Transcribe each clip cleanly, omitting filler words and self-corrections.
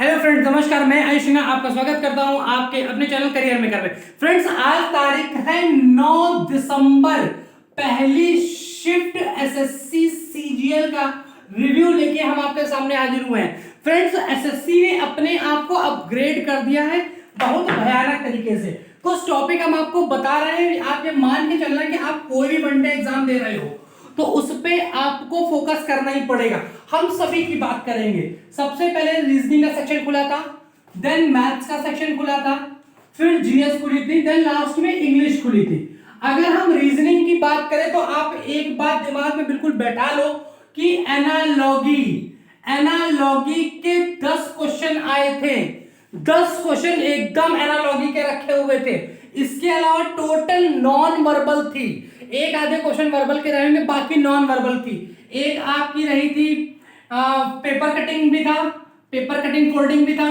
Hello friends, नमस्कार। मैं आयुष सिन्हा आपका स्वागत करता हूं आपके अपने चैनल करियर मेकर में। फ्रेंड्स, आज तारीख है 9 दिसंबर। पहली शिफ्ट एसएससी सीजीएल का रिव्यू लेके हम आपके सामने हाजिर हुए हैं। फ्रेंड्स, एसएससी ने अपने आप को अपग्रेड कर दिया है बहुत भयानक तरीके से। कुछ टॉपिक हम आपको बता रहे हैं, आप ये मान के चलना कि आप कोई भी वनडे एग्जाम दे रहे हो तो उस पे आपको फोकस करना ही पड़ेगा। हम सभी की बात करेंगे। सबसे पहले रीजनिंग का सेक्शन खुला था, देन मैथ्स का सेक्शन खुला था, फिर जीएस खुली थी, देन लास्ट में इंग्लिश खुली थी। अगर हम रीजनिंग की बात करें तो आप एक बात दिमाग में बिल्कुल बैठा लो कि एनालॉगी के 10 क्वेश्चन आए थे। 10 क्वेश्चन एकदम एनालॉगी के रखे हुए थे। इसके अलावा टोटल नॉन वर्बल थी। एक आधे क्वेश्चन वर्बल के रहेंगे, बाकी नॉन वर्बल थी। एक आपकी रही थी पेपर कटिंग भी था, पेपर कटिंग फोल्डिंग भी था।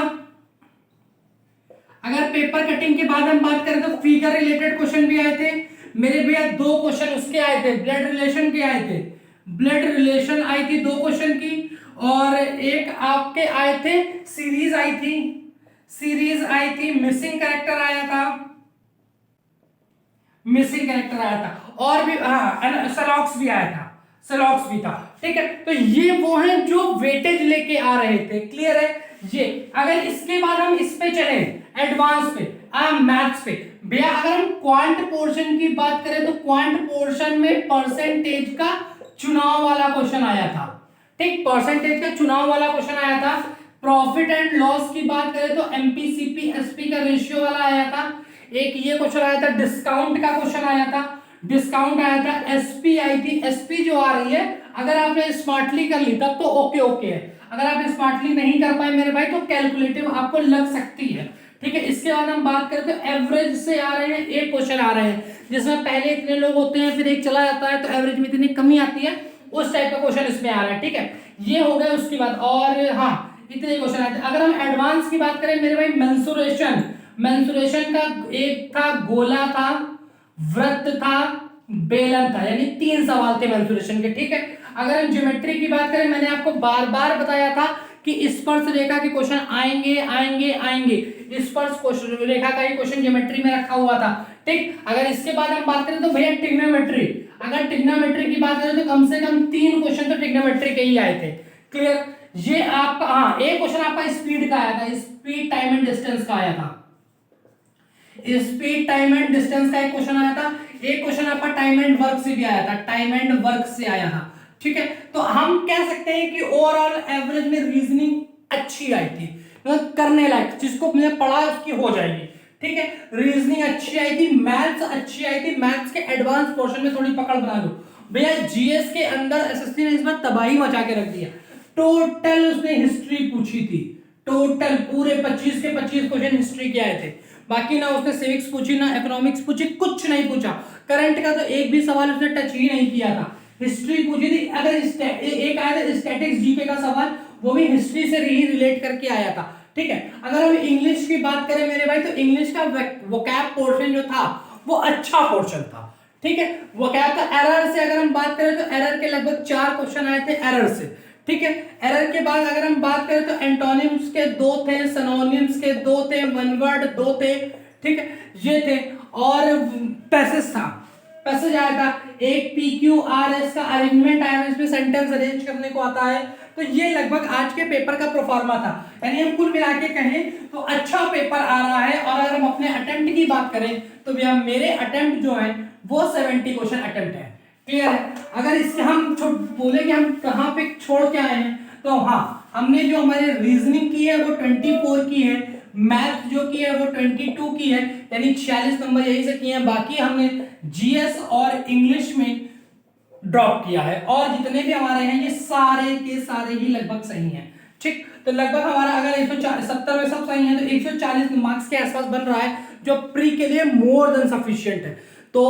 अगर पेपर कटिंग के बाद हम बात करें तो फिगर रिलेटेड क्वेश्चन भी आए थे मेरे भैया। 2 क्वेश्चन उसके आए थे, ब्लड रिलेशन के आए थे। ब्लड रिलेशन आई थी 2 क्वेश्चन की, और एक आपके आए थे सीरीज आई थी, मिसिंग कैरेक्टर आया था, और भी सलॉक्स भी आया था, सलॉक्स भी था। ठीक है, तो ये वो हैं जो वेटेज लेके आ रहे थे। क्लियर है ये। अगर इसके बाद हम इस पे चले एडवांस पे, मैथ्स पे भैया, अगर हम क्वांट पोर्शन की बात करें तो क्वांट पोर्शन में परसेंटेज का चुनाव वाला क्वेश्चन आया था। ठीक, परसेंटेज का चुनाव वाला क्वेश्चन आया था। प्रॉफिट एंड लॉस की बात करें तो एमपीसीपी एसपी का रेशियो वाला आया था। एक ये क्वेश्चन आया था, डिस्काउंट का क्वेश्चन आया था, डिस्काउंट आया था। एसपी आई थी, एसपी जो आ रही है अगर आपने स्मार्टली कर ली तब तो ओके है। अगर आप स्मार्टली नहीं कर पाए मेरे भाई तो कैलकुलेटिव आपको लग सकती है। ठीक है, इसके बाद हम बात करें तो एवरेज से आ रहे हैं। एक क्वेश्चन आ रहे हैं जिसमें पहले इतने लोग होते हैं फिर एक चला जाता है तो एवरेज में इतनी कमी आती है, उस टाइप का क्वेश्चन इसमें आ रहा है। ठीक है, ये हो गया उसके बाद। और हाँ, इतने क्वेश्चन आते हैं। अगर हम एडवांस की बात करें मेरे भाई, मेंसुरेशन का एक था, गोला था, वृत्त था, बेलन था, यानी 3 सवाल थे मेंसुरेशन के। ठीक है, अगर हम ज्योमेट्री की बात करें, मैंने आपको बार बार बताया था कि स्पर्श रेखा के क्वेश्चन आएंगे। स्पर्श रेखा का ही क्वेश्चन ज्योमेट्री में रखा हुआ था। ठीक, अगर इसके बाद हम बात करें तो भैया ट्रिग्नोमेट्री, अगर ट्रिग्नोमेट्री की बात करें तो कम से कम 3 क्वेश्चन तो ट्रिग्नोमेट्री के ही आए थे। क्लियर, ये आपका एक क्वेश्चन आपका स्पीड का आया था, स्पीड टाइम एंड डिस्टेंस का आया था। स्पीड टाइम एंड डिस्टेंस का एक क्वेश्चन आया था। एक क्वेश्चन आपका टाइम एंड वर्क से भी आया था, टाइम एंड वर्क से आया था। ठीक है, तो हम कह सकते हैं कि ओवरऑल एवरेज में रीजनिंग अच्छी आई थी, मतलब करने लायक, जिसको मैंने पढ़ा उसकी हो जाएगी। ठीक है, रीजनिंग अच्छी आई थी, मैथ्स अच्छी आई थी। मैथ्स के एडवांस पोर्शन में थोड़ी पकड़ बना लो भैया। जीएस के अंदर एसएससी ने इस बार तबाही मचा के रख दिया। टोटल उसने हिस्ट्री पूछी थी, टोटल पूरे 25 के 25 क्वेश्चन हिस्ट्री के आए थे। बाकी ना उसने सिविक्स पूछी, ना इकोनॉमिक्स पूछी, कुछ नहीं पूछा। करंट का तो एक भी सवाल उसने टच ही नहीं किया था। हिस्ट्री पूछी थी, अगर एक आया था स्टैटिक्स जीके का सवाल, वो भी हिस्ट्री से ही रिलेट करके आया था। ठीक है, अगर हम इंग्लिश की बात करें मेरे भाई तो इंग्लिश का वोकैब पोर्शन जो था वो अच्छा पोर्शन था। ठीक है, वोकैब का एरर से अगर हम बात करें तो एरर के लगभग 4 क्वेश्चन आए थे एरर से। ठीक है, एरर के बाद अगर हम बात करें तो एंटोनिम्स के 2 थे, सिनोनिम्स के 2 थे, वन वर्ड 2 थे। ठीक है, ये थे। और पैसेज था, पैसेज आया था। एक PQRS का अरेंजमेंट आया, इसमें सेंटेंस अरेंज करने को आता है। तो ये लगभग आज के पेपर का प्रोफार्मा था। यानी हम कुल मिला के कहें तो अच्छा पेपर आ रहा है। और अगर हम अपने अटेम्प्ट की बात करें तो भैया मेरे अटेम्प्ट जो है वो 70 क्वेश्चन अटेम्प्ट है। क्लियर है, अगर इसके हम बोले कि हम कहाँ पे छोड़ के आए हैं तो हाँ, हमने जो हमारे रीजनिंग की है वो 24 की है, मैथ जो की है वो 22 की है, यानी 46 नंबर यही से किए हैं। बाकी हमने जीएस और इंग्लिश में ड्रॉप किया है, और जितने भी हमारे हैं ये सारे के सारे ही लगभग सही हैं। ठीक, तो लगभग हमारा अगर 170 में सब सही है तो 140 मार्क्स के आसपास बन रहा है, जो प्री के लिए मोर देन सफिशिएंट है। तो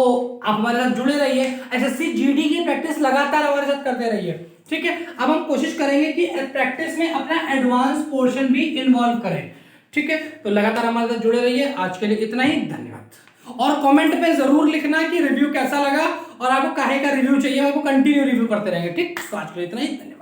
आप हमारे साथ जुड़े रहिए, एसएससी जीडी की प्रैक्टिस लगातार हमारे साथ करते रहिए। ठीक है, अब हम कोशिश करेंगे कि प्रैक्टिस में अपना एडवांस पोर्शन भी इन्वॉल्व करें। ठीक है, तो लगातार हमारे साथ जुड़े रहिए। आज के लिए इतना ही, धन्यवाद। और कमेंट पे जरूर लिखना कि रिव्यू कैसा लगा और आपको काहे का रिव्यू चाहिए, आपको कंटिन्यू रिव्यू करते रहेंगे। ठीक, तो आज के लिए इतना ही, धन्यवाद।